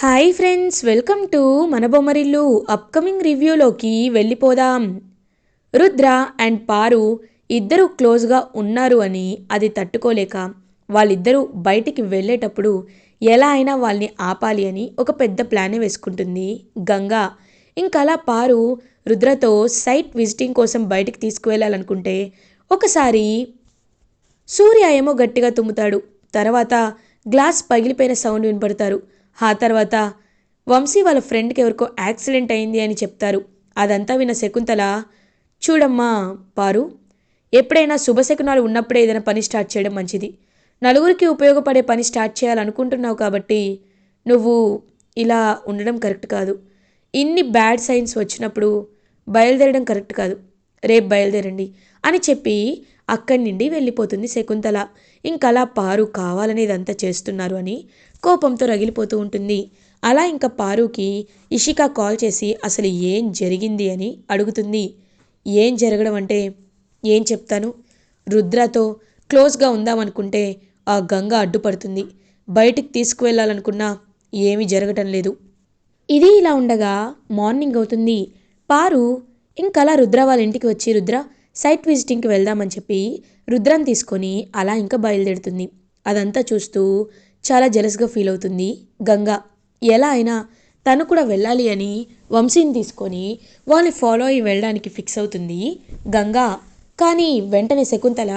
Hi friends, welcome to మన Bommarillu. Upcoming రివ్యూలోకి వెళ్ళిపోదాం. Rudra and పారు ఇద్దరు క్లోజ్గా ఉన్నారు అని అది తట్టుకోలేక వాళ్ళిద్దరూ బయటికి వెళ్ళేటప్పుడు ఎలా అయినా వాళ్ళని ఆపాలి అని ఒక పెద్ద ప్లానే వేసుకుంటుంది గంగా. ఇంకలా పారు రుద్రతో సైట్ విజిటింగ్ కోసం బయటికి తీసుకువెళ్ళాలనుకుంటే ఒకసారి సూర్య ఏమో గట్టిగా తుమ్ముతాడు. తర్వాత గ్లాస్ పగిలిపోయిన సౌండ్ వినపడతారు. ఆ తర్వాత వంశీ వాళ్ళ ఫ్రెండ్కి ఎవరికో యాక్సిడెంట్ అయింది అని చెప్తారు. అదంతా విన్న శకుంతల, చూడమ్మా పారు, ఎప్పుడైనా శుభశకునాలు ఉన్నప్పుడే ఏదైనా పని స్టార్ట్ చేయడం మంచిది. నలుగురికి ఉపయోగపడే పని స్టార్ట్ చేయాలనుకుంటున్నావు కాబట్టి నువ్వు ఇలా ఉండడం కరెక్ట్ కాదు. ఇన్ని బ్యాడ్ సైన్స్ వచ్చినప్పుడు బయలుదేరడం కరెక్ట్ కాదు. రేపు బయలుదేరండి అని చెప్పి అక్కడి నుండి వెళ్ళిపోతుంది శకుంతల. ఇంకలా పారు కావాలని ఇదంతా చేస్తున్నారు అని కోపంతో రగిలిపోతూ ఉంటుంది. అలా ఇంకా పారుకి ఇషిక కాల్ చేసి అసలు ఏం జరిగింది అని అడుగుతుంది. ఏం జరగడం అంటే ఏం చెప్తాను, రుద్రతో క్లోజ్గా ఉందామనుకుంటే ఆ గంగ అడ్డుపడుతుంది. బయటికి తీసుకువెళ్ళాలనుకున్నా ఏమీ జరగటం లేదు. ఇది ఇలా ఉండగా మార్నింగ్ అవుతుంది. పారు ఇంకలా రుద్ర వాళ్ళ ఇంటికి వచ్చి రుద్ర సైట్ విజిటింగ్కి వెళ్దామని చెప్పి రుద్రాన్ని తీసుకొని అలా ఇంకా బయలుదేరుతుంది. అదంతా చూస్తూ చాలా జెలస్గా ఫీల్ అవుతుంది గంగ. ఎలా అయినా తను కూడా వెళ్ళాలి అని వంశీని తీసుకొని వాళ్ళని ఫాలో అయ్యి వెళ్ళడానికి ఫిక్స్ అవుతుంది గంగా. కానీ వెంటనే శకుంతల,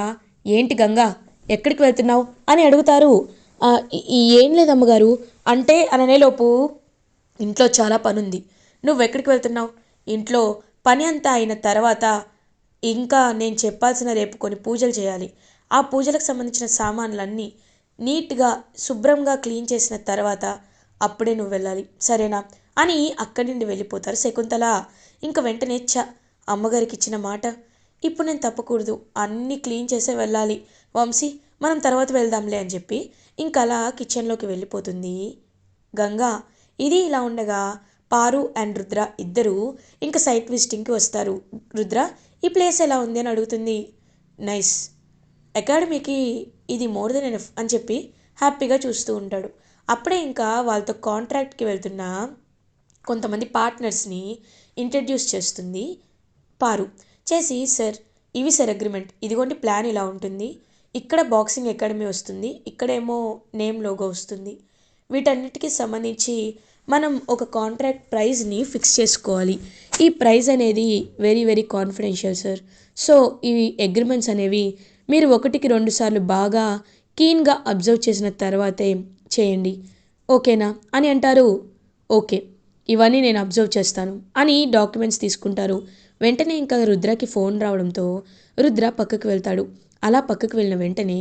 ఏంటి గంగా, ఎక్కడికి వెళ్తున్నావు అని అడుగుతారు. ఏం లేదమ్మగారు అంటే అననేలోపు, ఇంట్లో చాలా పనుంది, నువ్వెక్కడికి వెళ్తున్నావు? ఇంట్లో పని అంతా అయిన తర్వాత ఇంకా నేను చెప్పాల్సిన రేపు కొన్ని పూజలు చేయాలి. ఆ పూజలకు సంబంధించిన సామాన్లన్నీ నీట్గా శుభ్రంగా క్లీన్ చేసిన తర్వాత అప్పుడే నువ్వు వెళ్ళాలి, సరేనా అని అక్కడి నుండి వెళ్ళిపోతారు శకుంతల. ఇంక వెంటనే అమ్మగారికి ఇచ్చిన మాట ఇప్పుడు నేను తప్పకూడదు, అన్నీ క్లీన్ చేసే వెళ్ళాలి వంశీ, మనం తర్వాత వెళ్దాంలే అని చెప్పి ఇంకలా కిచెన్లోకి వెళ్ళిపోతుంది గంగా. ఇది ఇలా ఉండగా పారు అండ్ రుద్ర ఇద్దరు ఇంకా సైట్ విజిటింగ్కి వస్తారు. రుద్ర, ఈ ప్లేస్ ఎలా ఉంది అని అడుగుతుంది. నైస్, అకాడమీకి ఇది మోర్ దెన్ ఎనఫ్ అని చెప్పి హ్యాపీగా చూస్తూ ఉంటాడు. అప్పుడే ఇంకా వాళ్ళతో కాంట్రాక్ట్కి వెళ్తున్న కొంతమంది పార్ట్నర్స్ని ఇంట్రడ్యూస్ చేస్తుంది పారు. చేసి, సార్ ఇవి సార్ అగ్రిమెంట్, ఇదిగోండి ప్లాన్ ఇలా ఉంటుంది, ఇక్కడ బాక్సింగ్ అకాడమీ వస్తుంది, ఇక్కడేమో నేమ్ లోగో వస్తుంది, వీటన్నిటికీ సంబంధించి మనం ఒక కాంట్రాక్ట్ ప్రైజ్ని ఫిక్స్ చేసుకోవాలి. ఈ ప్రైజ్ అనేది very very confidential sir. So ఈ అగ్రిమెంట్స్ అనేవి మీరు 1-2 సార్లు బాగా కీన్గా అబ్జర్వ్ చేసిన తర్వాతే చేయండి, ఓకేనా అని అంటారు. ఓకే, ఇవన్నీ నేను అబ్జర్వ్ చేస్తాను అని డాక్యుమెంట్స్ తీసుకుంటారు. వెంటనే ఇంకా రుద్రకి ఫోన్ రావడంతో రుద్ర పక్కకు వెళ్తాడు. అలా పక్కకు వెళ్ళిన వెంటనే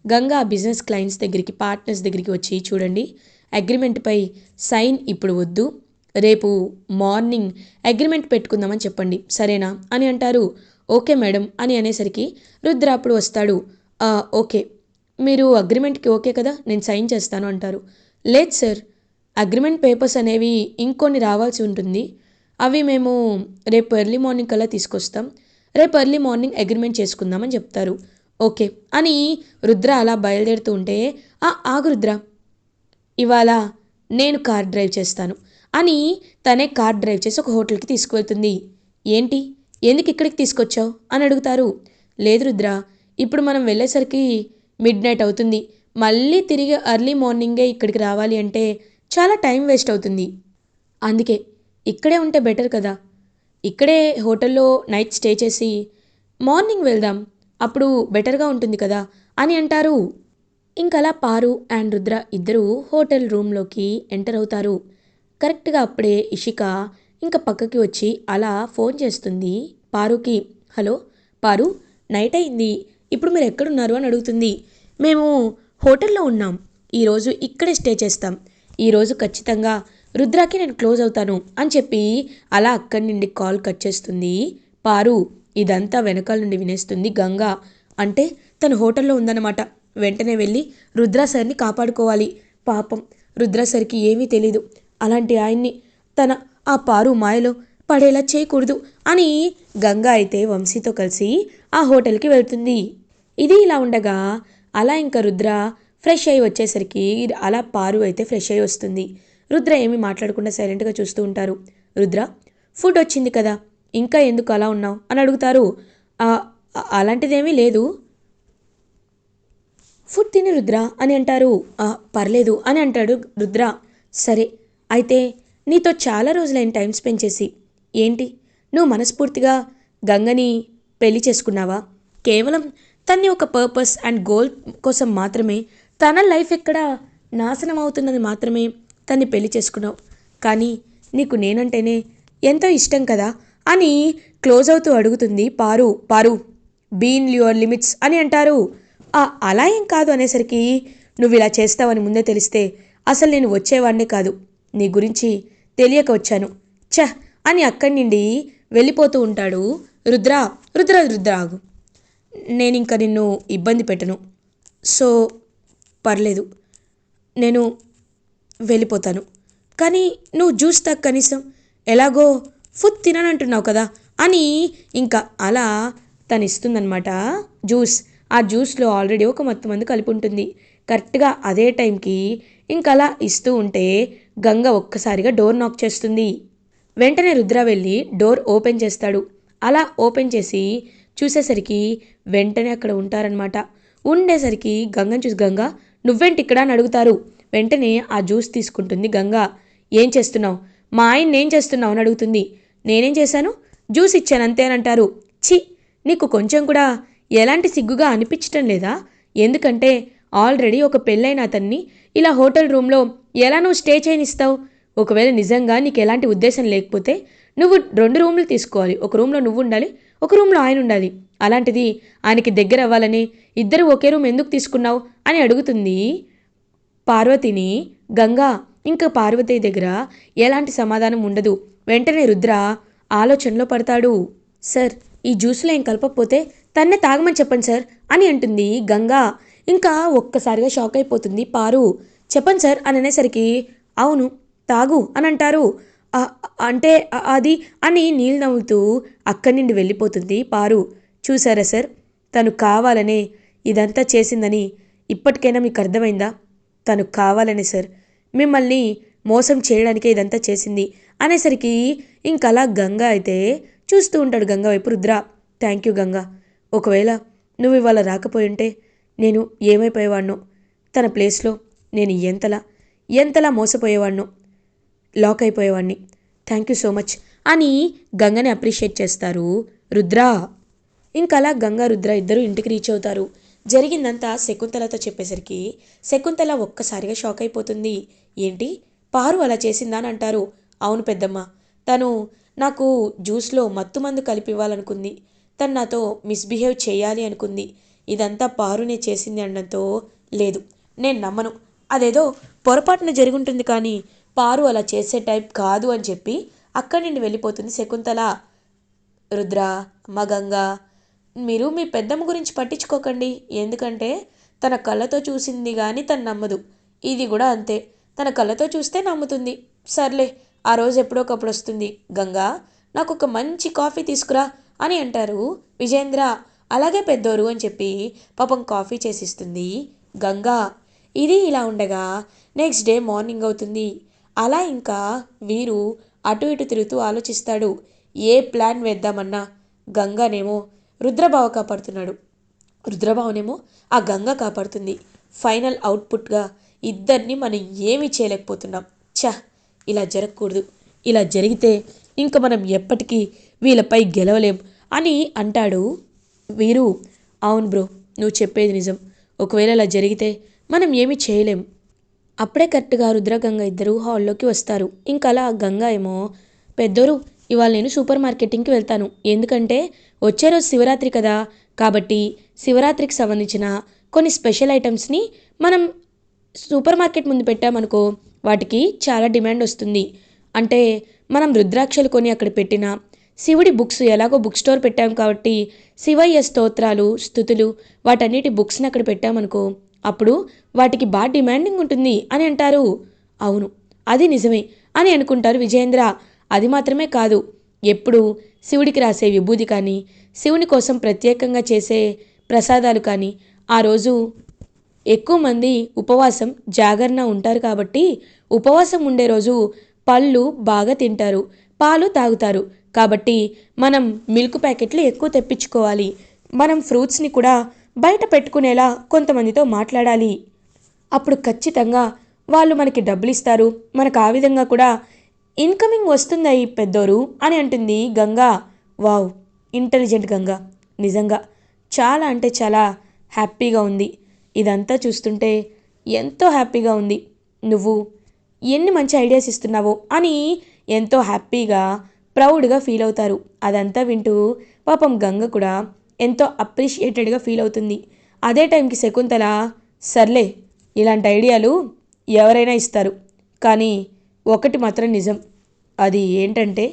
గంగా బిజినెస్ క్లయింట్స్ దగ్గరికి, పార్ట్నర్స్ దగ్గరికి వచ్చి, చూడండి, అగ్రిమెంట్పై సైన్ ఇప్పుడు వద్దు, రేపు మార్నింగ్ అగ్రిమెంట్ పెట్టుకుందామని చెప్పండి, సరేనా అని అంటారు. ఓకే మేడం అని అనేసరికి రుద్ర అప్పుడు వస్తాడు. ఓకే, మీరు అగ్రిమెంట్కి ఓకే కదా, నేను సైన్ చేస్తాను అంటారు. లేదు సార్, అగ్రిమెంట్ పేపర్స్ అనేవి ఇంకొన్ని రావాల్సి ఉంటుంది, అవి మేము రేపు ఎర్లీ మార్నింగ్ కల్లా తీసుకొస్తాం, రేపు ఎర్లీ మార్నింగ్ అగ్రిమెంట్ చేసుకుందామని చెప్తారు. ఓకే అని రుద్ర అలా బయలుదేరుతూ ఉంటే, ఆగు రుద్ర, ఇవాళ నేను కార్ డ్రైవ్ చేస్తాను అని తనే కార్ డ్రైవ్ చేసి ఒక హోటల్కి తీసుకువెళ్తుంది. ఏంటి, ఎందుకు ఇక్కడికి తీసుకొచ్చావు అని అడుగుతారు. లేదు రుద్ర, ఇప్పుడు మనం వెళ్ళేసరికి మిడ్ నైట్ అవుతుంది, మళ్ళీ తిరిగి ఎర్లీ మార్నింగే ఇక్కడికి రావాలి అంటే చాలా టైం వేస్ట్ అవుతుంది, అందుకే ఇక్కడే ఉంటే బెటర్ కదా, ఇక్కడే హోటల్లో నైట్ స్టే చేసి మార్నింగ్ వెళ్దాం, అప్పుడు బెటర్గా ఉంటుంది కదా అని అంటారు. ఇంకలా పారు అండ్ రుద్ర ఇద్దరు హోటల్ రూమ్లోకి ఎంటర్ అవుతారు. కరెక్ట్గా అప్పుడే ఇషిక ఇంకా పక్కకి వచ్చి అలా ఫోన్ చేస్తుంది పారుకి. హలో పారు, నైట్ అయింది, ఇప్పుడు మీరు ఎక్కడున్నారు అని అడుగుతుంది. మేము హోటల్లో ఉన్నాం, ఈరోజు ఇక్కడే స్టే చేస్తాం, ఈరోజు ఖచ్చితంగా రుద్రాకి నేను క్లోజ్ అవుతాను అని చెప్పి అలా అక్కడి నుండి కాల్ కట్ చేస్తుంది పారు. ఇదంతా వెనకాల నుండి వినేస్తుంది గంగా. అంటే తను హోటల్లో ఉందన్నమాట. వెంటనే వెళ్ళి రుద్ర సార్ని కాపాడుకోవాలి. పాపం రుద్ర సార్కి ఏమీ తెలీదు, అలాంటి ఆయన్ని తన ఆ పారు మాయలో పడేలా చేయకూడదు అని గంగా అయితే వంశీతో కలిసి ఆ హోటల్కి వెళ్తుంది. ఇది ఇలా ఉండగా అలా ఇంకా రుద్ర ఫ్రెష్ అయ్యి వచ్చేసరికి అలా పారు అయితే ఫ్రెష్ అయ్యి వస్తుంది. రుద్ర ఏమీ మాట్లాడకుండా సైలెంట్గా చూస్తూ ఉంటారు. రుద్ర, ఫుడ్ వచ్చింది కదా, ఇంకా ఎందుకు అలా ఉన్నావు అని అడుగుతారు. అలాంటిదేమీ లేదు, ఫుడ్ తిని రుద్ర అని అంటారు. పర్లేదు అని అంటాడు రుద్ర. సరే, అయితే నీతో చాలా రోజులైన టైం స్పెండ్ చేసి, ఏంటి నువ్వు మనస్ఫూర్తిగా గంగని పెళ్లి చేసుకున్నావా? కేవలం తన్ని ఒక పర్పస్ అండ్ గోల్ కోసం మాత్రమే, తన లైఫ్ ఎక్కడ నాశనం అవుతుందని మాత్రమే తన్ని పెళ్లి చేసుకున్నావు. కానీ నీకు నేనంటేనే ఎంతో ఇష్టం కదా అని క్లోజ్ అవుతూ అడుగుతుంది పారు. పారు, బీన్ యువర్ లిమిట్స్ అని అంటారు. అలా ఏం కాదు అనేసరికి, నువ్వు ఇలా చేస్తావని ముందే తెలిస్తే అసలు నేను వచ్చేవాడినే కాదు, నీ గురించి తెలియక వచ్చాను, ఛ అని అక్కడి నుండి వెళ్ళిపోతూ ఉంటాడు రుద్ర. రుద్ర రుద్ర ఆగు, నేనింక నిన్ను ఇబ్బంది పెట్టను, సో పర్లేదు, నేను వెళ్ళిపోతాను. కానీ నువ్వు జ్యూస్ తాగు కనీసం, ఎలాగో ఫుడ్ తిననంటున్నావు కదా అని ఇంకా అలా తను ఇస్తుందన్నమాట జ్యూస్. ఆ జ్యూస్లో ఆల్రెడీ ఒక మొత్తం మంది కలిపి ఉంటుంది. కరెక్ట్గా అదే టైంకి ఇంకా అలా ఇస్తూ ఉంటే గంగ ఒక్కసారిగా డోర్ నాక్ చేస్తుంది. వెంటనే రుద్ర వెళ్ళి డోర్ ఓపెన్ చేస్తాడు. అలా ఓపెన్ చేసి చూసేసరికి వెంటనే అక్కడ ఉంటారనమాట. ఉండేసరికి గంగని చూసి, గంగ నువ్వేంటి ఇక్కడ అని అడుగుతారు. వెంటనే ఆ జ్యూస్ తీసుకుంటుంది గంగ. ఏం చేస్తున్నావు, మా ఆయన్ని ఏం చేస్తున్నావు అని అడుగుతుంది. నేనేం చేశాను, జ్యూస్ ఇచ్చాను అంతే అని అంటారు. ఛీ, నీకు కొంచెం కూడా ఎలాంటి సిగ్గుగా అనిపించటం లేదా? ఎందుకంటే ఆల్రెడీ ఒక పెళ్ళైన అతన్ని ఇలా హోటల్ రూమ్లో ఎలా నువ్వు స్టే చేయనిస్తావు? ఒకవేళ నిజంగా నీకు ఎలాంటి ఉద్దేశం లేకపోతే నువ్వు 2 రూమ్లు తీసుకోవాలి. ఒక రూమ్లో నువ్వు ఉండాలి, ఒక రూమ్లో ఆయన ఉండాలి. అలాంటిది ఆయనకి దగ్గర అవ్వాలని ఇద్దరు ఒకే రూమ్ ఎందుకు తీసుకున్నావు అని అడుగుతుంది పార్వతిని గంగా. ఇంకా పార్వతి దగ్గర ఎలాంటి సమాధానం ఉండదు. వెంటనే రుద్ర ఆలోచనలో పడతాడు. సార్, ఈ జ్యూస్లో ఏం కలపకపోతే తన్నే తాగమని చెప్పండి సార్ అని అంటుంది గంగా. ఇంకా ఒక్కసారిగా షాక్ అయిపోతుంది పారు. చెప్పండి సార్ అని అనేసరికి, అవును తాగు అని అంటారు. అంటే అది అని నీళ్ళు నవ్వుతూ అక్కడి నుండి వెళ్ళిపోతుంది పారు. చూసారా సార్, తను కావాలనే ఇదంతా చేసిందని ఇప్పటికైనా మీకు అర్థమైందా? తను కావాలనే సార్, మిమ్మల్ని మోసం చేయడానికే ఇదంతా చేసింది అనేసరికి ఇంకలా గంగా అయితే చూస్తూ ఉంటాడు గంగా వైపు రుద్ర. థ్యాంక్ యూ గంగా, ఒకవేళ నువ్వు ఇవాళ రాకపోయి ఉంటే నేను ఏమైపోయేవాడినో, తన ప్లేస్లో నేను ఎంతలా మోసపోయేవాడినో, లాక్ అయిపోయేవాడిని. థ్యాంక్ యూ సో మచ్ అని గంగని అప్రిషియేట్ చేస్తారు రుద్ర. ఇంకలా గంగా రుద్ర ఇద్దరు ఇంటికి రీచ్ అవుతారు. జరిగిందంతా శకుంతలతో చెప్పేసరికి శకుంతల ఒక్కసారిగా షాక్ అయిపోతుంది. ఏంటి, పారు అలా చేసిందా అని అంటారు. అవును పెద్దమ్మ, తను నాకు జ్యూస్లో మత్తుమందు కలిపి ఇవ్వాలనుకుంది, తను నాతో మిస్బిహేవ్ చేయాలి అనుకుంది, ఇదంతా పారునే చేసింది అనడంతో, లేదు నేను నమ్మను, అదేదో పొరపాటున జరుగుంటుంది కానీ పారు అలా చేసే టైప్ కాదు అని చెప్పి అక్కడి నుండి వెళ్ళిపోతుంది శకుంతల. రుద్ర, మగంగా, మీరు మీ పెద్దమ్మ గురించి పట్టించుకోకండి, ఎందుకంటే తన కళ్ళతో చూసింది కానీ తను నమ్మదు. ఇది కూడా అంతే, తన కళ్ళతో చూస్తే నమ్ముతుంది. సర్లే, ఆ రోజు ఎప్పుడోకప్పుడు వస్తుంది. గంగా, నాకు ఒక మంచి కాఫీ తీసుకురా అని అంటారు విజేంద్ర. అలాగే పెద్దోరు అని చెప్పి పాపం కాఫీ చేసిస్తుంది గంగా. ఇది ఇలా ఉండగా నెక్స్ట్ డే మార్నింగ్ అవుతుంది. అలా ఇంకా వీరు అటు ఇటు తిరుగుతూ ఆలోచిస్తాడు. ఏ ప్లాన్ వేద్దామన్నా గంగానేమో రుద్రబావ కాపాడుతున్నాడు, రుద్రబావనేమో ఆ గంగ కాపాడుతుంది. ఫైనల్ అవుట్పుట్గా ఇద్దరిని మనం ఏమీ చేయలేకపోతున్నాం. ఇలా జరగకూడదు, ఇలా జరిగితే ఇంక మనం ఎప్పటికీ వీళ్ళపై గెలవలేం అని అంటాడు వీరు. అవును బ్రో, నువ్వు చెప్పేది నిజం, ఒకవేళ ఇలా జరిగితే మనం ఏమీ చేయలేం. అప్పుడే కరెక్ట్గా రుద్ర గంగ ఇద్దరు హాల్లోకి వస్తారు. ఇంకా అలా గంగ ఏమో, పెద్దోరు ఇవాళ నేను సూపర్ మార్కెటింగ్కి వెళ్తాను, ఎందుకంటే వచ్చే రోజు శివరాత్రి కదా, కాబట్టి శివరాత్రికి సంబంధించిన కొన్ని స్పెషల్ ఐటమ్స్ని మనం సూపర్ మార్కెట్ ముందు పెట్టామనుకో, వాటికి చాలా డిమాండ్ వస్తుంది. అంటే మనం రుద్రాక్షలు కొని అక్కడ పెట్టిన, శివుడి బుక్స్ ఎలాగో బుక్ స్టోర్ పెట్టాం కాబట్టి శివయ్య స్తోత్రాలు, స్తుతులు, వాటన్నిటి బుక్స్ని అక్కడ పెట్టామనుకో, అప్పుడు వాటికి బాగా డిమాండింగ్ ఉంటుంది అని అంటారు. అవును, అది నిజమే అని అనుకుంటారు విజయేంద్ర. అది మాత్రమే కాదు, ఎప్పుడు శివుడికి రాసే విభూది కానీ, శివుని కోసం ప్రత్యేకంగా చేసే ప్రసాదాలు కానీ, ఆ రోజు ఎక్కువ మంది ఉపవాసం జాగరణ ఉంటారు కాబట్టి ఉపవాసం ఉండే రోజు పళ్ళు బాగా తింటారు, పాలు తాగుతారు. కాబట్టి మనం మిల్క్ ప్యాకెట్లు ఎక్కువ తెప్పించుకోవాలి. మనం ఫ్రూట్స్ని కూడా బయట పెట్టుకునేలా కొంతమందితో మాట్లాడాలి. అప్పుడు ఖచ్చితంగా వాళ్ళు మనకి డబ్బులు ఇస్తారు. మనకు ఆ విధంగా కూడా ఇన్కమింగ్ వస్తుందయి పెద్దోరు అని అంటుంది గంగా. Wow, intelligent Ganga. నిజంగా చాలా అంటే చాలా హ్యాపీగా ఉంది. ఇదంతా చూస్తుంటే ఎంతో హ్యాపీగా ఉంది. నువ్వు ఎన్ని మంచి ఐడియాస్ ఇస్తున్నావో అని ఎంతో హ్యాపీగా ప్రౌడ్గా ఫీల్ అవుతారు. అదంతా వింటూ పాపం గంగ కూడా ఎంతో అప్రిషియేటెడ్గా ఫీల్ అవుతుంది. అదే టైంకి శకుంతల, సర్లే ఇలాంటి ఐడియాలు ఎవరైనా ఇస్తారు, కానీ ఒకటి మాత్రం నిజం. అది ఏంటంటే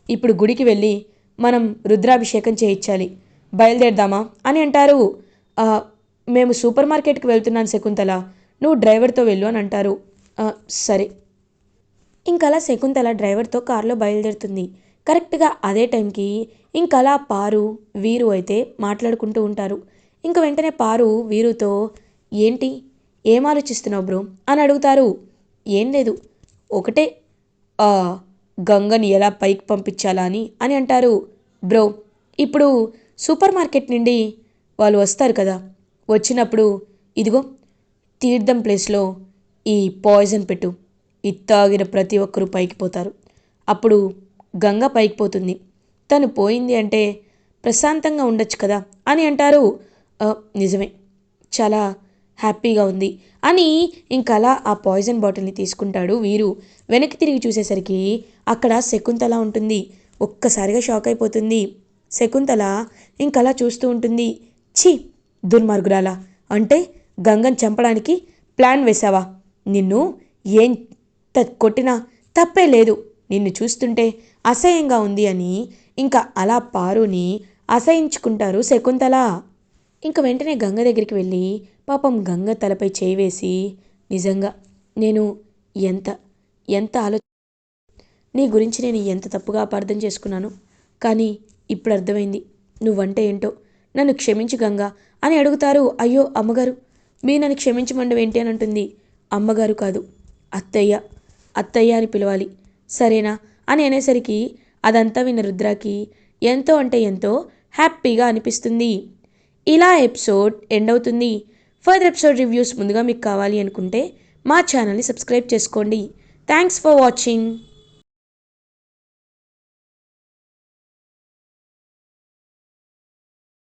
ఇప్పుడు గుడికి వెళ్ళి మనం రుద్రాభిషేకం చేయించాలి, బయలుదేరదామా అని అంటారు. "ఆ, మేము సూపర్ మార్కెట్కి వెళ్తున్నాను శకుంతల, నువ్వు డ్రైవర్తో వెళ్ళు" అని అంటారు. సరే. ఇంకలా శకుంతల డ్రైవర్తో కారులో బయలుదేరుతుంది. కరెక్ట్గా అదే టైంకి ఇంకలా పారు వీరు అయితే మాట్లాడుకుంటూ ఉంటారు. ఇంక వెంటనే పారు వీరుతో, ఏంటి, ఏం ఆలోచిస్తున్నావు బ్రో అని అడుగుతారు. ఏం లేదు, ఒకటే ఆ గంగని ఎలా పైకి పంపించాలా అని అంటారు. బ్రో, ఇప్పుడు సూపర్ మార్కెట్ నుండి వాళ్ళు వస్తారు కదా, వచ్చినప్పుడు ఇదిగో తీర్థం ప్లేస్లో ఈ పాయిజన్ పెట్టు, ఇది తాగిన ప్రతి ఒక్కరూ పైకి పోతారు. అప్పుడు గంగ పైకి పోతుంది. తను పోయింది అంటే ప్రశాంతంగా ఉండొచ్చు కదా అని అంటారు. నిజమే, చాలా హ్యాపీగా ఉంది అని ఇంకలా ఆ పాయిజన్ బాటిల్ని తీసుకుంటాడు వీరు. వెనక్కి తిరిగి చూసేసరికి అక్కడ శకుంతల ఉంటుంది. ఒక్కసారిగా షాక్ అయిపోతుంది. శకుంతల ఇంకలా చూస్తూ ఉంటుంది. ఛీ, దుర్మార్గురాలా, అంటే గంగని చంపడానికి ప్లాన్ వేశావా? నిన్ను ఎంత కొట్టినా తప్పే లేదు, నిన్ను చూస్తుంటే అసహ్యంగా ఉంది అని ఇంకా అలా పారుని అసహించుకుంటారు శకుంతల. ఇంక వెంటనే గంగ దగ్గరికి వెళ్ళి పాపం గంగ తలపై చేయి వేసి, నిజంగా నేను ఎంత ఎంత ఆలో నీ గురించి నేను ఎంత తప్పుగా అపార్థం చేసుకున్నాను, కానీ ఇప్పుడు అర్థమైంది నువ్వంటే ఏంటో. నన్ను క్షమించు గంగా అని అడుగుతారు. అయ్యో అమ్మగారు, మీరు నన్ను క్షమించమండం ఏంటి అని అంటుంది. అమ్మగారు కాదు, అత్తయ్య, అత్తయ్య అని పిలవాలి, సరేనా అని అనేసరికి అదంతా విన్న రుద్రాకి ఎంతో అంటే ఎంతో హ్యాపీగా అనిపిస్తుంది. ఇలా ఎపిసోడ్ ఎండ్ అవుతుంది. ఫర్దర్ ఎపిసోడ్ రివ్యూస్ ముందుగా మీకు కావాలి అనుకుంటే మా ఛానల్ని సబ్స్క్రైబ్ చేసుకోండి. Thanks for watching.